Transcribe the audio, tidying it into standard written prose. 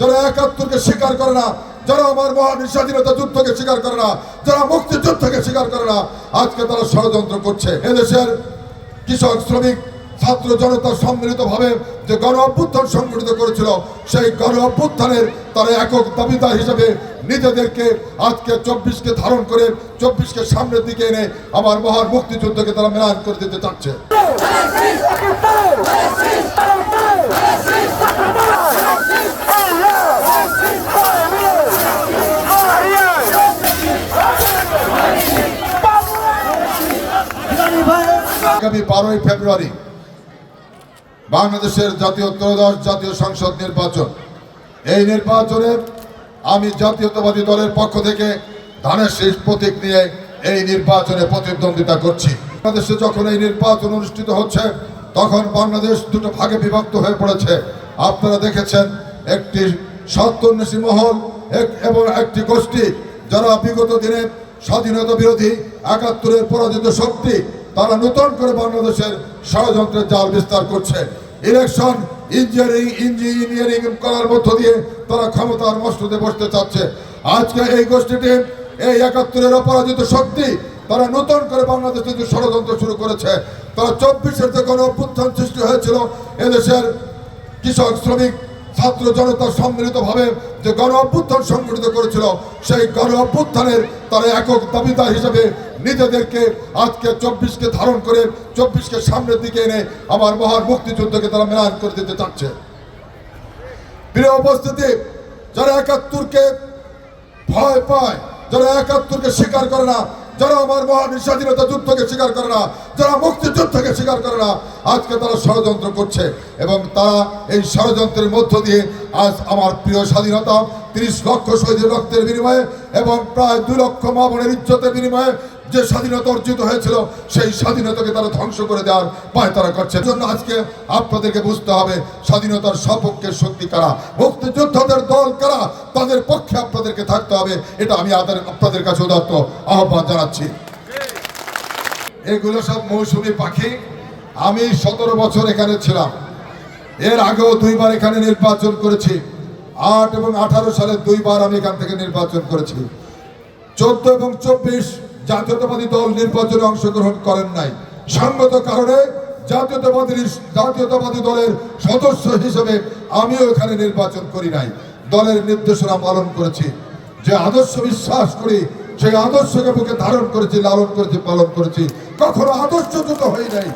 যারা একাত্তরকে স্বীকার করে না, যারা আমার মহান স্বাধীনতা যুদ্ধকে স্বীকার করে না, যারা মুক্তিযুদ্ধকে স্বীকার করে না, আজকে তারা ষড়যন্ত্র করছে। এদেশের কৃষক, শ্রমিক, ছাত্র জনতা সম্মিলিতভাবে যে গণ অভ্যুত্থান সংগঠিত করেছিল, সেই গণ অভ্যুত্থানের তারা একক দাবিদার হিসেবে নিজেদেরকে আজকে 24কে ধারণ করে 24কে সামনের দিকে এনে আমার মহান মুক্তিযুদ্ধকে তারা মেলান করে দিতে চাচ্ছে। আগামী 12ই ফেব্রুয়ারি বাংলাদেশের ত্রয়োদশ জাতীয় সংসদ নির্বাচন। এই নির্বাচনে আমি জাতীয়তাবাদী দলের পক্ষ থেকে ধানের শীষ প্রতীক নিয়ে এই নির্বাচনে প্রতিদ্বন্দ্বিতা করছি। বাংলাদেশে যখন এই নির্বাচন অনুষ্ঠিত হচ্ছে, তখন বাংলাদেশ দুটো ভাগে বিভক্ত হয়ে পড়েছে। আপনারা দেখেছেন, একটি সত্যান্বেষী মহল এবং একটি গোষ্ঠী যারা বিগত দিনে স্বাধীনতা বিরোধী 71-এর পরাজিত শক্তি, তারা নতুন করে বাংলাদেশের ষড়যন্ত্রের জাল বিস্তার করছে। ইলেকশন ইঞ্জিনিয়ারিং করার মধ্য দিয়ে তারা ক্ষমতার মসনদে বসতে চাচ্ছে। আজকে এই গোষ্ঠীটি, এই 71-এর অপরাজিত শক্তি, তারা নতুন করে বাংলাদেশে যে ষড়যন্ত্র শুরু করেছে। তারা 24-এর যে গণ অভ্যুত্থান সৃষ্টি হয়েছিল, এদেশের কৃষক, শ্রমিক, ছাত্র জনতা সম্মিলিতভাবে যে গণ অভ্যুত্থান সংগঠিত করেছিল, সেই গণ অভ্যুত্থানের তারা একক দাবিদার হিসেবে নিজেদেরকে আজকে 24কে ধারণ করে 24কে সামনের দিকে এনে আমার মহান মুক্তিযুদ্ধকে তারা মেলান করে দিতে চাচ্ছে। প্রিয় উপস্থিতি, যারা 71কে ভয় পায়, যারা 71কে স্বীকার করে না, যারা আমার মহান স্বাধীনতা যুদ্ধকে স্বীকার করে না, যারা মুক্তিযুদ্ধকে স্বীকার করে না, আজকে তারা ষড়যন্ত্র করছে। এবং তারা এই ষড়যন্ত্রের মধ্য দিয়ে আজ আমার প্রিয় স্বাধীনতা 30 লক্ষ শহীদের রক্তের বিনিময়ে এবং প্রায় 2 লক্ষ মা বোনের ইজ্জতের বিনিময়ে যে স্বাধীনতা অর্জিত হয়েছিল, সেই স্বাধীনতাকে তারা ধ্বংস করে দেওয়ার পায় তারা করছে। জন্য আজকে আপনাদেরকে বুঝতে হবে স্বাধীনতার সপক্ষের শক্তি কারা, মুক্তিযোদ্ধাদের দল কারা, তাদের পক্ষে আপনাদেরকে থাকতে হবে। এটা আমি আপনাদের কাছে উদাত্ত আহ্বান জানাচ্ছি। এগুলো সব মৌসুমী পাখি। আমি 17 বছর এখানে ছিলাম। এর আগেও 2বার এখানে নির্বাচন করেছি। 8 এবং 18 সালে 2বার আমি এখান থেকে নির্বাচন করেছি। 14 এবং 24 জাতীয়তাবাদী দল নির্বাচনে অংশগ্রহণ করেন নাই। সঙ্গত কারণে জাতীয়তাবাদী দলের সদস্য হিসেবে আমিও এখানে নির্বাচন করি নাই। দলের নির্দেশনা পালন করেছি। যে আদর্শ বিশ্বাস করি, সেই আদর্শকে বুকে ধারণ করেছি, লালন করেছি, পালন করেছি। কখনো আদর্শচ্যুত হই নাই।